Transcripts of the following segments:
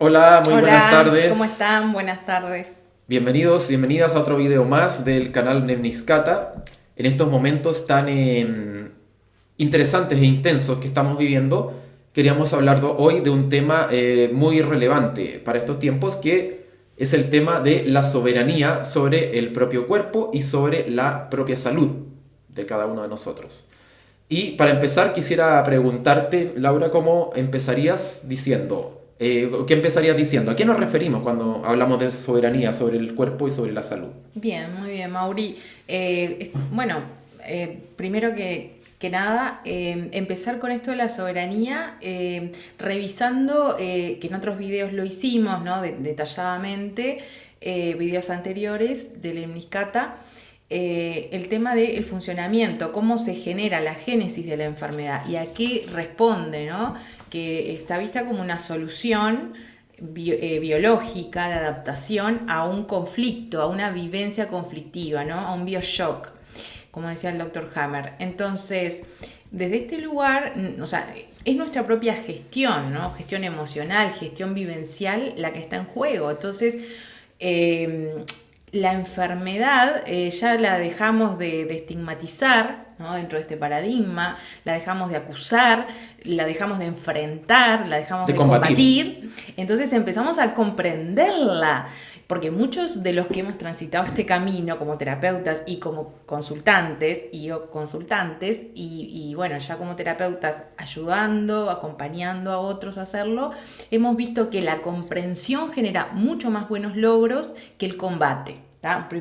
Hola, muy buenas Hola, tardes. ¿cómo están? Buenas tardes. Bienvenidos, bienvenidas a otro video más del canal Nemniscata. En estos momentos tan interesantes e intensos que estamos viviendo, queríamos hablar hoy de un tema muy relevante para estos tiempos, que es el tema de la soberanía sobre el propio cuerpo y sobre la propia salud de cada uno de nosotros. Y para empezar, quisiera preguntarte, Laura, ¿cómo empezarías diciendo? ¿Qué empezarías diciendo? ¿A qué nos referimos cuando hablamos de soberanía sobre el cuerpo y sobre la salud? Bien, muy bien, Mauri. Bueno, primero que nada, empezar con esto de la soberanía, revisando, que en otros videos lo hicimos, ¿no? Detalladamente, videos anteriores del Lemniscata, el tema del funcionamiento, cómo se genera la génesis de la enfermedad y a qué responde, ¿no? Que está vista como una solución biológica de adaptación a un conflicto, a una vivencia conflictiva, ¿no? A un bioshock, como decía el doctor Hammer. Entonces, desde este lugar, o sea, es nuestra propia gestión, ¿no? Gestión emocional, gestión vivencial la que está en juego. Entonces, eh, la enfermedad ya la dejamos de estigmatizar, ¿no? Dentro de este paradigma, la dejamos de acusar, la dejamos de enfrentar, la dejamos De de combatir. combatir, entonces empezamos a comprenderla, porque muchos de los que hemos transitado este camino como terapeutas y como consultantes y bueno, ya como terapeutas ayudando, acompañando a otros a hacerlo, hemos visto que la comprensión genera mucho más buenos logros que el combate.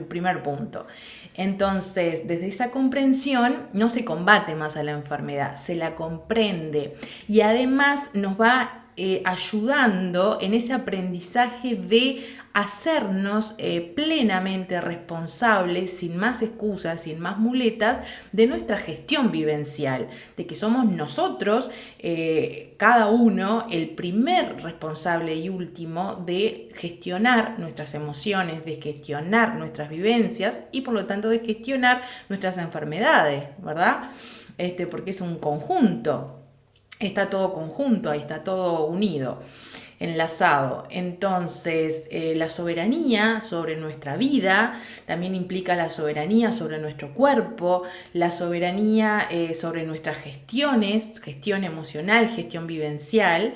Primer punto. Entonces, desde esa comprensión no se combate más a la enfermedad, se la comprende y además nos va ayudando en ese aprendizaje de hacernos plenamente responsables, sin más excusas, sin más muletas, de nuestra gestión vivencial, de que somos nosotros, cada uno, el primer responsable y último de gestionar nuestras emociones, de gestionar nuestras vivencias y por lo tanto de gestionar nuestras enfermedades, ¿verdad? Porque es un conjunto, está todo conjunto, ahí está todo unido, enlazado. Entonces, la soberanía sobre nuestra vida también implica la soberanía sobre nuestro cuerpo, la soberanía sobre nuestras gestiones, gestión emocional, gestión vivencial.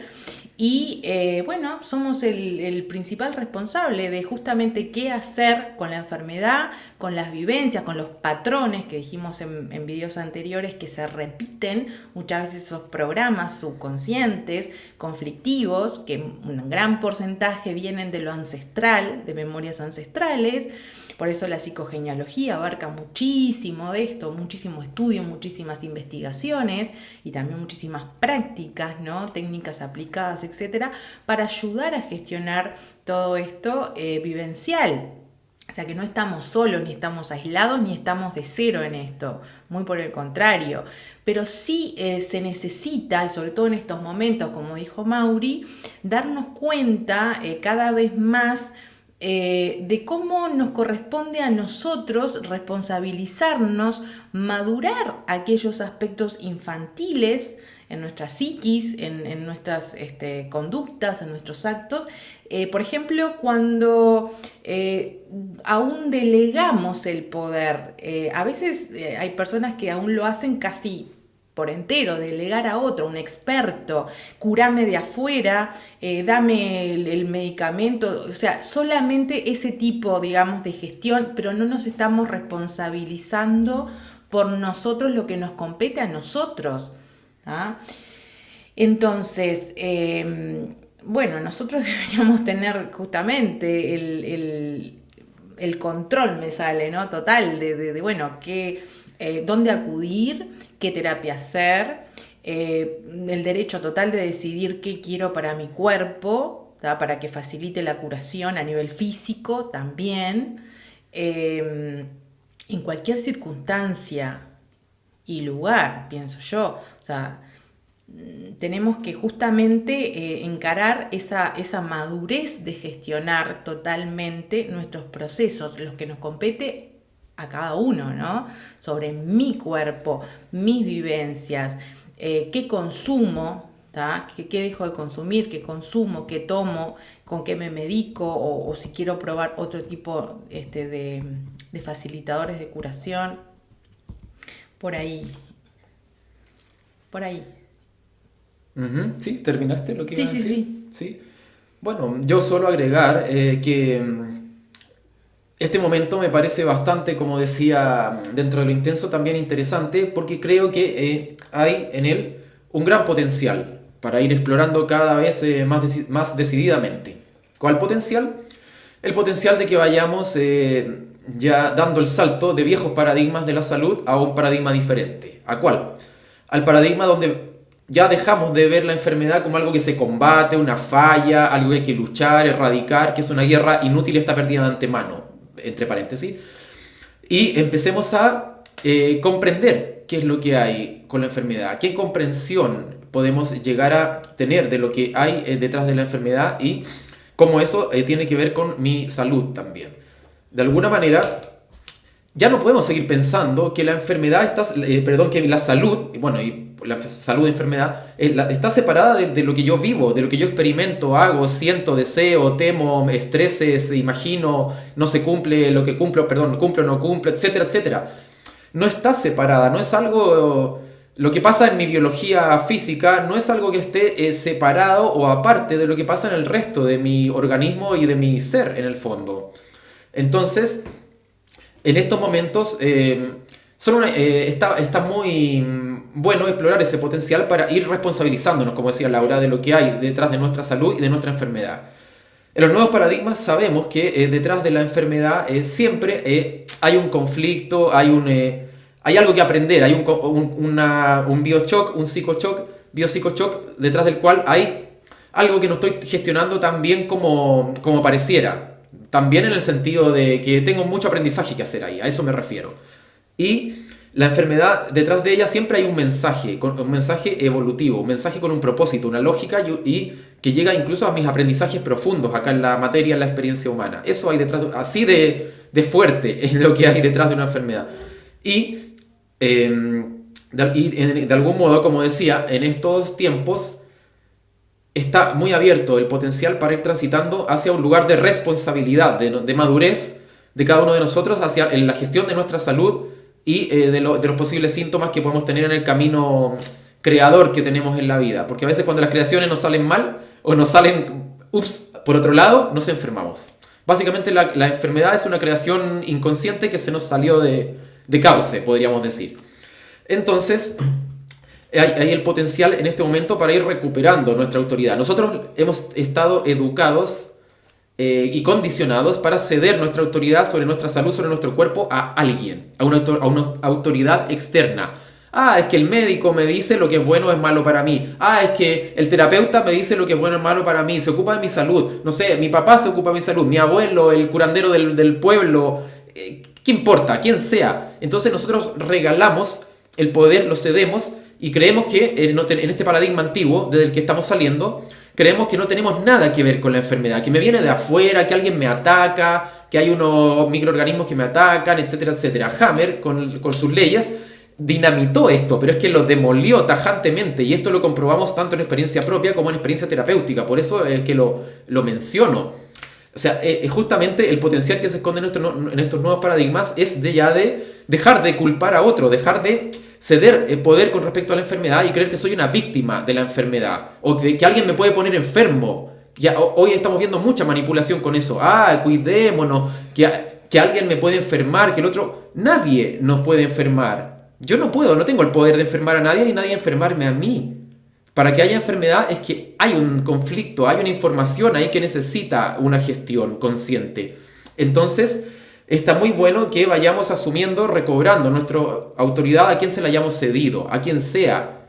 Y bueno, somos el principal responsable de justamente qué hacer con la enfermedad, con las vivencias, con los patrones que dijimos en videos anteriores que se repiten, muchas veces esos programas subconscientes, conflictivos, que un gran porcentaje vienen de lo ancestral, de memorias ancestrales. Por eso la psicogenealogía abarca muchísimo de esto, muchísimo estudio, muchísimas investigaciones y también muchísimas prácticas, ¿no? Técnicas aplicadas, etcétera, para ayudar a gestionar todo esto vivencial. O sea que no estamos solos, ni estamos aislados, ni estamos de cero en esto. Muy por el contrario. Pero sí se necesita, y sobre todo en estos momentos, como dijo Mauri, darnos cuenta cada vez más de cómo nos corresponde a nosotros responsabilizarnos, madurar aquellos aspectos infantiles en nuestra psiquis, en nuestras conductas, en nuestros actos. Por ejemplo, cuando aún delegamos el poder, a veces hay personas que aún lo hacen casi por entero, delegar a otro, un experto, curame de afuera, dame el medicamento, o sea, solamente ese tipo, digamos, de gestión, pero no nos estamos responsabilizando por nosotros lo que nos compete a nosotros. ¿Ah? Entonces, bueno, nosotros deberíamos tener justamente el control, me sale, ¿no? Total, bueno, dónde acudir, qué terapia hacer, el derecho total de decidir qué quiero para mi cuerpo, ¿tá? Para que facilite la curación a nivel físico también, en cualquier circunstancia y lugar, pienso yo. O sea, tenemos que justamente encarar esa madurez de gestionar totalmente nuestros procesos, los que nos compete a cada uno, ¿no? Sobre mi cuerpo, mis vivencias, qué consumo, ¿tá? ¿Qué dejo de consumir? ¿Qué consumo? ¿Qué tomo? ¿Con qué me medico? O si quiero probar otro tipo de facilitadores de curación. Por ahí. Por ahí. ¿Sí? ¿Terminaste lo que iba a decir? Sí. ¿Sí? Bueno, yo solo agregar que este momento me parece bastante, como decía, dentro de lo intenso, también interesante, porque creo que hay en él un gran potencial para ir explorando cada vez más decididamente. ¿Cuál potencial? El potencial de que vayamos ya dando el salto de viejos paradigmas de la salud a un paradigma diferente. ¿A cuál? Al paradigma donde ya dejamos de ver la enfermedad como algo que se combate, una falla, algo que hay que luchar, erradicar, que es una guerra inútil y está perdida de antemano, entre paréntesis, y empecemos a comprender qué es lo que hay con la enfermedad, qué comprensión podemos llegar a tener de lo que hay detrás de la enfermedad y cómo eso tiene que ver con mi salud también. De alguna manera, ya no podemos seguir pensando que la enfermedad está, que la salud, bueno, y la salud y enfermedad, está separada de lo que yo vivo, de lo que yo experimento, hago, siento, deseo, temo, estreses, imagino, no se cumple lo que cumplo, cumple o no cumple, etcétera, etcétera. No está separada, no es algo... Lo que pasa en mi biología física no es algo que esté separado o aparte de lo que pasa en el resto de mi organismo y de mi ser, en el fondo. Entonces, en estos momentos está muy bueno explorar ese potencial para ir responsabilizándonos, como decía Laura, de lo que hay detrás de nuestra salud y de nuestra enfermedad. En los nuevos paradigmas sabemos que detrás de la enfermedad siempre hay un conflicto, hay algo que aprender, hay un bioshock, un biopsicochoc, detrás del cual hay algo que no estoy gestionando tan bien como pareciera. También en el sentido de que tengo mucho aprendizaje que hacer ahí, a eso me refiero. Y la enfermedad, detrás de ella siempre hay un mensaje evolutivo, un mensaje con un propósito, una lógica y que llega incluso a mis aprendizajes profundos acá en la materia, en la experiencia humana. Eso hay detrás, así de fuerte es lo que hay detrás de una enfermedad. Y de algún modo, como decía, en estos tiempos está muy abierto el potencial para ir transitando hacia un lugar de responsabilidad, de madurez de cada uno de nosotros hacia la gestión de nuestra salud y de los posibles síntomas que podemos tener en el camino creador que tenemos en la vida. Porque a veces cuando las creaciones nos salen mal o nos salen, por otro lado, nos enfermamos. Básicamente la enfermedad es una creación inconsciente que se nos salió de cauce, podríamos decir. Entonces, hay el potencial en este momento para ir recuperando nuestra autoridad. Nosotros hemos estado educados y condicionados para ceder nuestra autoridad sobre nuestra salud, sobre nuestro cuerpo a alguien, a una autoridad externa. Es que el médico me dice lo que es bueno o es malo para mí. Es que el terapeuta me dice lo que es bueno o es malo para mí. Se ocupa de mi salud. No sé, mi papá se ocupa de mi salud. Mi abuelo, el curandero del pueblo. ¿Qué importa? Quien sea. Entonces nosotros regalamos el poder, lo cedemos y creemos que en este paradigma antiguo, desde el que estamos saliendo, creemos que no tenemos nada que ver con la enfermedad, que me viene de afuera, que alguien me ataca, que hay unos microorganismos que me atacan, etcétera, etcétera. Hammer, con sus leyes, dinamitó esto, pero es que lo demolió tajantemente, y esto lo comprobamos tanto en experiencia propia como en experiencia terapéutica, por eso es que lo menciono. O sea, justamente el potencial que se esconde en estos nuevos paradigmas es de dejar de culpar a otro, dejar de ceder poder con respecto a la enfermedad y creer que soy una víctima de la enfermedad, o que alguien me puede poner enfermo. Hoy estamos viendo mucha manipulación con eso. Cuidémonos, que alguien me puede enfermar, que el otro... Nadie nos puede enfermar. Yo no tengo el poder de enfermar a nadie ni nadie enfermarme a mí. Para que haya enfermedad es que hay un conflicto, hay una información ahí que necesita una gestión consciente. Entonces, está muy bueno que vayamos asumiendo, recobrando nuestra autoridad a quien se la hayamos cedido, a quien sea,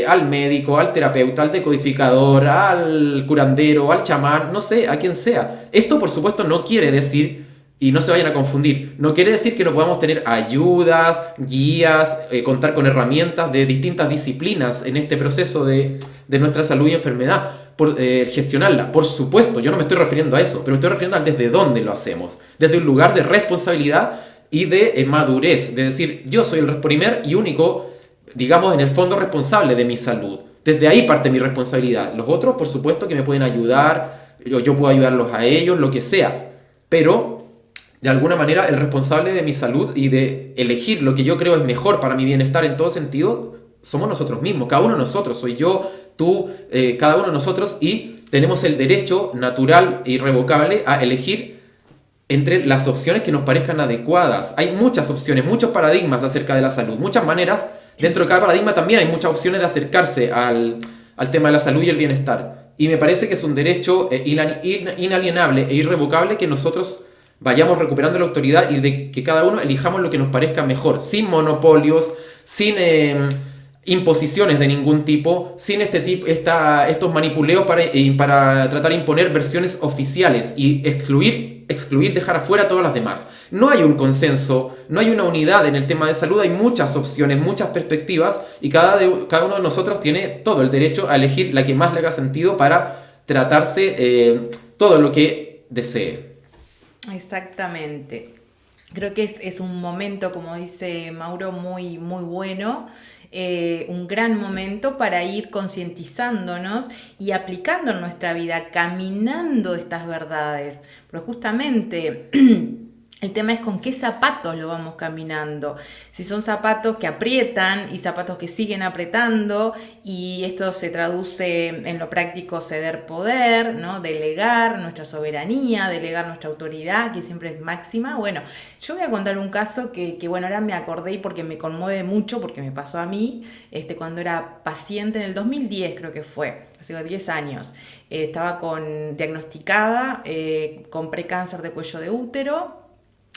al médico, al terapeuta, al decodificador, al curandero, al chamán, no sé, a quien sea. Esto, por supuesto, no quiere decir, y no se vayan a confundir, no quiere decir que no podamos tener ayudas, guías, contar con herramientas de distintas disciplinas en este proceso de nuestra salud y enfermedad, por gestionarla. Por supuesto, yo no me estoy refiriendo a eso, pero me estoy refiriendo a desde dónde lo hacemos, desde un lugar de responsabilidad y de madurez, de decir, yo soy el primer y único, digamos, en el fondo responsable de mi salud. Desde ahí parte mi responsabilidad. Los otros, por supuesto, que me pueden ayudar, yo puedo ayudarlos a ellos, lo que sea. Pero, de alguna manera, el responsable de mi salud y de elegir lo que yo creo es mejor para mi bienestar en todo sentido, somos nosotros mismos. Cada uno de nosotros, soy yo, tú, cada uno de nosotros, y tenemos el derecho natural e irrevocable a elegir entre las opciones que nos parezcan adecuadas. Hay muchas opciones, muchos paradigmas acerca de la salud, muchas maneras. Dentro de cada paradigma también hay muchas opciones de acercarse al tema de la salud y el bienestar. Y me parece que es un derecho inalienable e irrevocable que nosotros vayamos recuperando la autoridad y de que cada uno elijamos lo que nos parezca mejor, sin monopolios, sin imposiciones de ningún tipo, sin estos manipuleos para tratar de imponer versiones oficiales y excluir, dejar afuera a todas las demás. No hay un consenso, no hay una unidad en el tema de salud, hay muchas opciones, muchas perspectivas y cada uno de nosotros tiene todo el derecho a elegir la que más le haga sentido para tratarse todo lo que desee. Exactamente. Creo que es un momento, como dice Mauro, muy, muy bueno. Un gran momento para ir concientizándonos y aplicando en nuestra vida, caminando estas verdades. Pero justamente el tema es con qué zapatos lo vamos caminando. Si son zapatos que aprietan y zapatos que siguen apretando, y esto se traduce en lo práctico, ceder poder, ¿no? Delegar nuestra soberanía, delegar nuestra autoridad, que siempre es máxima. Bueno, yo voy a contar un caso que bueno, ahora me acordé porque me conmueve mucho, porque me pasó a mí, cuando era paciente en el 2010 creo que fue, hace 10 años. Estaba diagnosticada con precáncer de cuello de útero.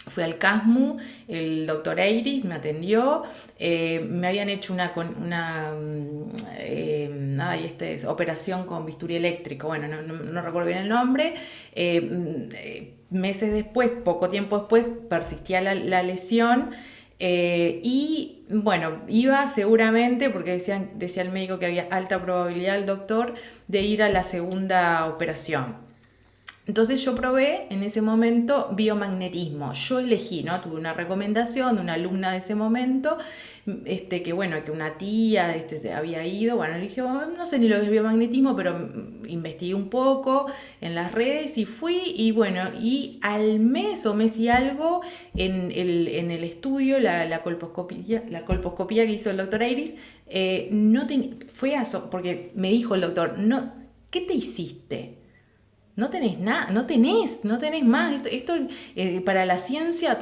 Fui al CASMU, el doctor Eiris me atendió, me habían hecho una operación con bisturí eléctrico, bueno, no recuerdo bien el nombre. Meses después, poco tiempo después, persistía la lesión. Y bueno, iba seguramente, porque decía el médico que había alta probabilidad, el doctor, de ir a la segunda operación. Entonces yo probé en ese momento biomagnetismo. Yo elegí, ¿no? Tuve una recomendación de una alumna de ese momento, que una tía se había ido. Bueno, le dije, no sé ni lo que es biomagnetismo, pero investigué un poco en las redes y fui. Y bueno, y al mes o mes y algo, en el estudio, la colposcopía que hizo el doctor Eiris, porque me dijo el doctor, no, ¿qué te hiciste? No tenés nada, no tenés más. Esto para la ciencia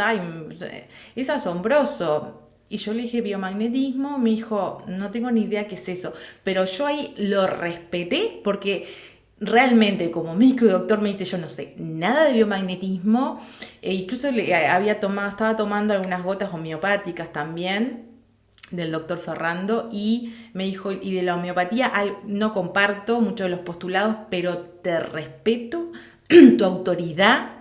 es asombroso. Y yo le dije biomagnetismo, me dijo, no tengo ni idea qué es eso. Pero yo ahí lo respeté porque realmente como médico y doctor me dice, yo no sé nada de biomagnetismo. Incluso estaba tomando algunas gotas homeopáticas también del doctor Ferrando, y me dijo, y de la homeopatía no comparto muchos de los postulados, pero te respeto tu autoridad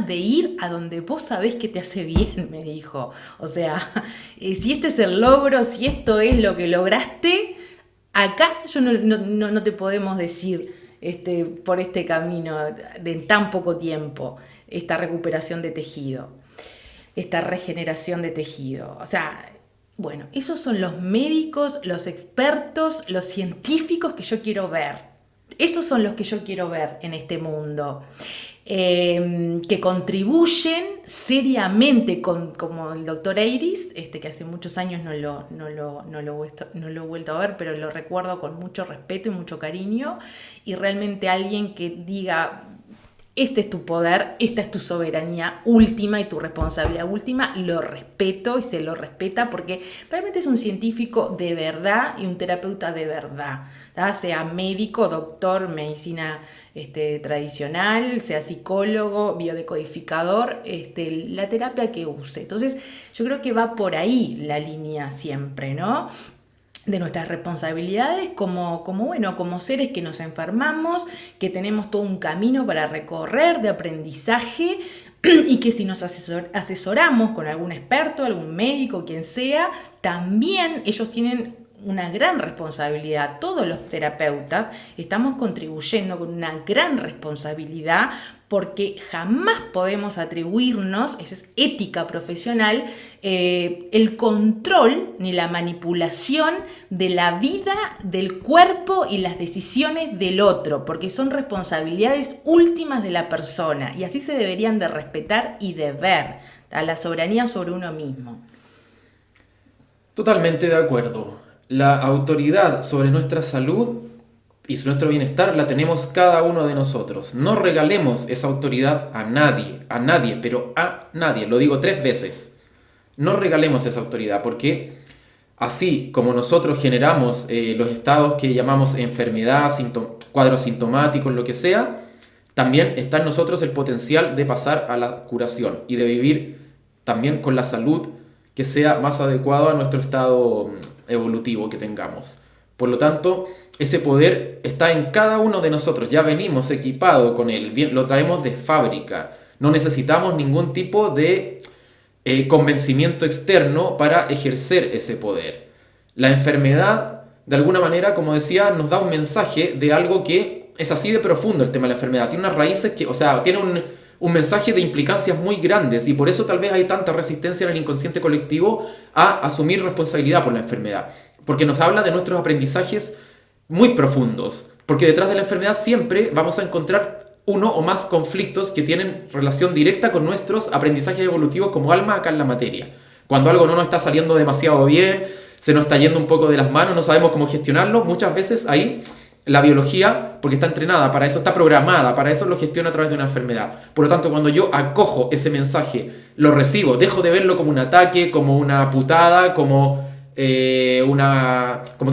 de ir a donde vos sabés que te hace bien, me dijo. O sea, si este es el logro, si esto es lo que lograste, acá yo no te podemos decir por este camino de tan poco tiempo, esta recuperación de tejido, esta regeneración de tejido. O sea, bueno, esos son los médicos, los expertos, los científicos que yo quiero ver. Esos son los que yo quiero ver en este mundo. Que contribuyen seriamente, como el doctor Eiris, que hace muchos años no lo he vuelto a ver, pero lo recuerdo con mucho respeto y mucho cariño. Y realmente alguien que diga, este es tu poder, esta es tu soberanía última y tu responsabilidad última, lo respeto y se lo respeta porque realmente es un científico de verdad y un terapeuta de verdad, ¿tá? Sea médico, doctor, medicina tradicional, sea psicólogo, biodecodificador, la terapia que use. Entonces yo creo que va por ahí la línea siempre, ¿no? De nuestras responsabilidades como seres que nos enfermamos, que tenemos todo un camino para recorrer de aprendizaje y que si nos asesoramos con algún experto, algún médico, quien sea, también ellos tienen una gran responsabilidad. Todos los terapeutas estamos contribuyendo con una gran responsabilidad porque jamás podemos atribuirnos, esa es ética profesional, el control ni la manipulación de la vida, del cuerpo y las decisiones del otro, porque son responsabilidades últimas de la persona y así se deberían de respetar y de ver a la soberanía sobre uno mismo. Totalmente de acuerdo. La autoridad sobre nuestra salud y sobre nuestro bienestar la tenemos cada uno de nosotros. No regalemos esa autoridad a nadie, pero a nadie. Lo digo 3 veces. No regalemos esa autoridad porque así como nosotros generamos los estados que llamamos enfermedad, cuadros sintomáticos, lo que sea, también está en nosotros el potencial de pasar a la curación y de vivir también con la salud que sea más adecuado a nuestro estado evolutivo que tengamos. Por lo tanto, ese poder está en cada uno de nosotros. Ya venimos equipados con él, bien, lo traemos de fábrica. No necesitamos ningún tipo de convencimiento externo para ejercer ese poder. La enfermedad, de alguna manera, como decía, nos da un mensaje de algo que es así de profundo el tema de la enfermedad. Tiene unas raíces que, o sea, tiene un mensaje de implicancias muy grandes y por eso tal vez hay tanta resistencia en el inconsciente colectivo a asumir responsabilidad por la enfermedad. Porque nos habla de nuestros aprendizajes muy profundos. Porque detrás de la enfermedad siempre vamos a encontrar uno o más conflictos que tienen relación directa con nuestros aprendizajes evolutivos como alma acá en la materia. Cuando algo no nos está saliendo demasiado bien, se nos está yendo un poco de las manos, no sabemos cómo gestionarlo, muchas veces ahí la biología, porque está entrenada para eso, está programada, para eso lo gestiona a través de una enfermedad. Por lo tanto, cuando yo acojo ese mensaje, lo recibo, dejo de verlo como un ataque, como una putada, como que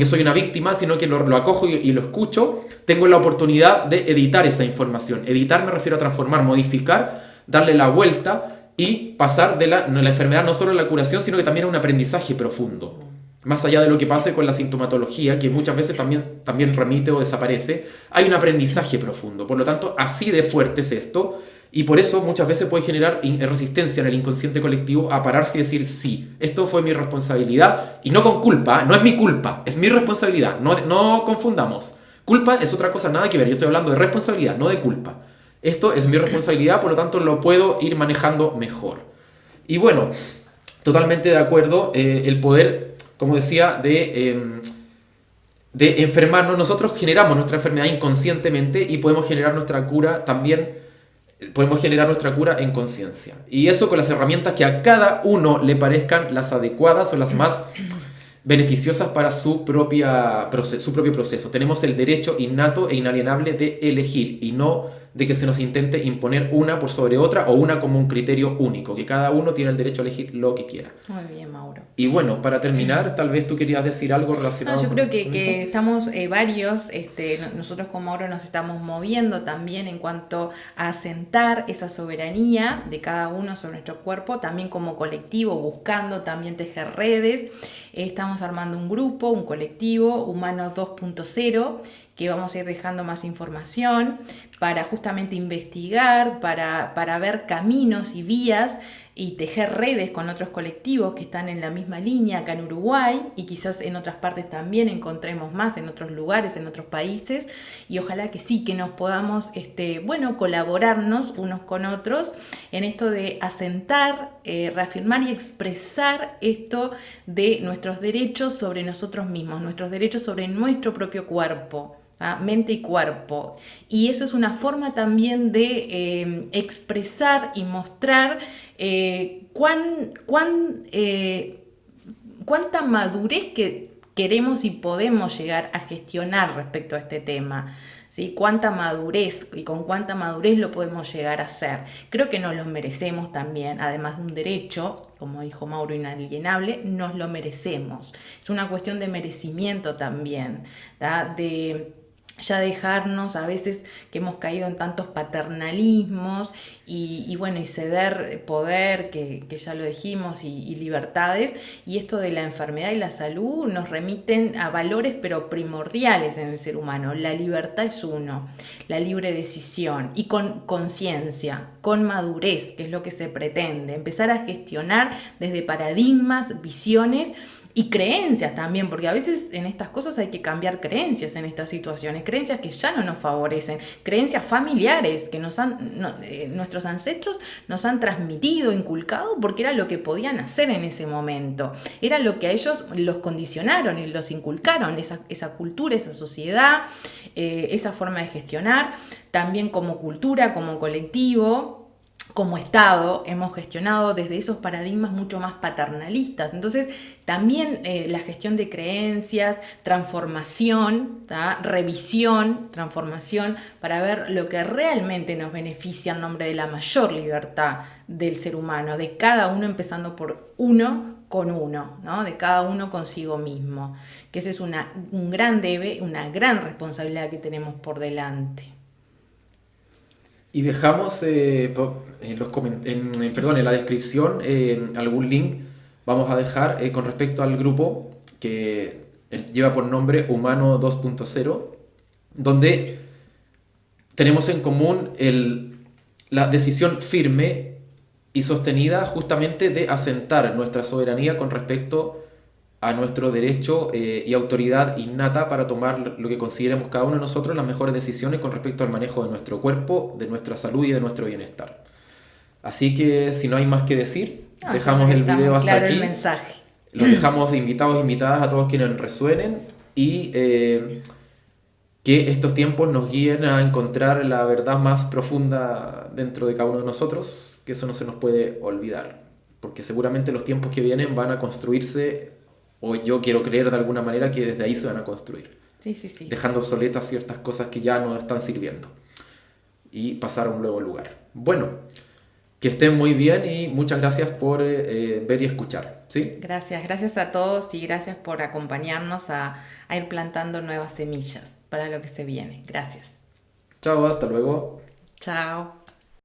soy una víctima, sino que lo acojo y lo escucho, tengo la oportunidad de editar esa información. Editar me refiero a transformar, modificar, darle la vuelta y pasar de la enfermedad no solo a la curación, sino que también a un aprendizaje profundo. Más allá de lo que pase con la sintomatología, que muchas veces también remite o desaparece, hay un aprendizaje profundo. Por lo tanto, así de fuerte es esto. Y por eso muchas veces puede generar resistencia en el inconsciente colectivo a pararse y decir, sí, esto fue mi responsabilidad. Y no con culpa, no es mi culpa, es mi responsabilidad. No confundamos. Culpa es otra cosa, nada que ver. Yo estoy hablando de responsabilidad, no de culpa. Esto es mi responsabilidad, por lo tanto lo puedo ir manejando mejor. Y bueno, totalmente de acuerdo, el poder, como decía, de enfermarnos. Nosotros generamos nuestra enfermedad inconscientemente y podemos generar nuestra cura también. Podemos generar nuestra cura en conciencia. Y eso con las herramientas que a cada uno le parezcan las adecuadas o las más beneficiosas para su propio proceso. Tenemos el derecho innato e inalienable de elegir y no de que se nos intente imponer una por sobre otra o una como un criterio único, que cada uno tiene el derecho a elegir lo que quiera. Muy bien, Mauro. Y bueno, para terminar, tal vez tú querías decir algo relacionado yo creo con que eso. estamos varios, nosotros con Mauro nos estamos moviendo también en cuanto a asentar esa soberanía de cada uno sobre nuestro cuerpo, también como colectivo, buscando también tejer redes. Estamos armando un grupo, un colectivo, Humanos 2.0, que vamos a ir dejando más información para justamente investigar, para ver caminos y vías y tejer redes con otros colectivos que están en la misma línea acá en Uruguay y quizás en otras partes también encontremos más en otros lugares, en otros países, y ojalá que sí, que nos podamos colaborarnos unos con otros en esto de asentar, reafirmar y expresar esto de nuestros derechos sobre nosotros mismos, nuestros derechos sobre nuestro propio cuerpo. Mente y cuerpo, y eso es una forma también de expresar y mostrar cuánta madurez que queremos y podemos llegar a gestionar respecto a este tema, ¿sí? Cuánta madurez y con cuánta madurez lo podemos llegar a hacer. Creo que nos lo merecemos también, además de un derecho, como dijo Mauro, inalienable, nos lo merecemos. Es una cuestión de merecimiento también, ¿tá? De ya dejarnos a veces que hemos caído en tantos paternalismos y ceder poder, que ya lo dijimos, y libertades, y esto de la enfermedad y la salud nos remiten a valores pero primordiales en el ser humano. La libertad es uno, la libre decisión y con conciencia, con madurez, que es lo que se pretende, empezar a gestionar desde paradigmas, visiones Y creencias también, porque a veces en estas cosas hay que cambiar creencias en estas situaciones, creencias que ya no nos favorecen, creencias familiares que nuestros ancestros nos han transmitido, inculcado, porque era lo que podían hacer en ese momento, era lo que a ellos los condicionaron y los inculcaron, esa cultura, esa sociedad, esa forma de gestionar, también como cultura, como colectivo. Como Estado hemos gestionado desde esos paradigmas mucho más paternalistas. Entonces, también la gestión de creencias, transformación, ¿tá? Revisión, transformación, para ver lo que realmente nos beneficia en nombre de la mayor libertad del ser humano, de cada uno empezando por uno con uno, ¿no? De cada uno consigo mismo. Que ese es un gran debe, una gran responsabilidad que tenemos por delante. Y dejamos en la descripción algún link. Vamos a dejar con respecto al grupo que lleva por nombre Humano 2.0, donde tenemos en común la decisión firme y sostenida justamente de asentar nuestra soberanía con respecto a nuestro derecho y autoridad innata para tomar lo que consideremos cada uno de nosotros las mejores decisiones con respecto al manejo de nuestro cuerpo, de nuestra salud y de nuestro bienestar. Así que si no hay más que decir, dejamos el video hasta claro aquí. El mensaje. Los dejamos de invitados e invitadas a todos quienes resuenen y que estos tiempos nos guíen a encontrar la verdad más profunda dentro de cada uno de nosotros, que eso no se nos puede olvidar, porque seguramente los tiempos que vienen van a construirse, o yo quiero creer de alguna manera que desde ahí se van a construir, Sí, sí, sí. dejando obsoletas ciertas cosas que ya no están sirviendo y pasar a un nuevo lugar. Bueno, que estén muy bien y muchas gracias por ver y escuchar. ¿Sí? Gracias a todos y gracias por acompañarnos a ir plantando nuevas semillas para lo que se viene. Gracias. Chao, hasta luego. Chao.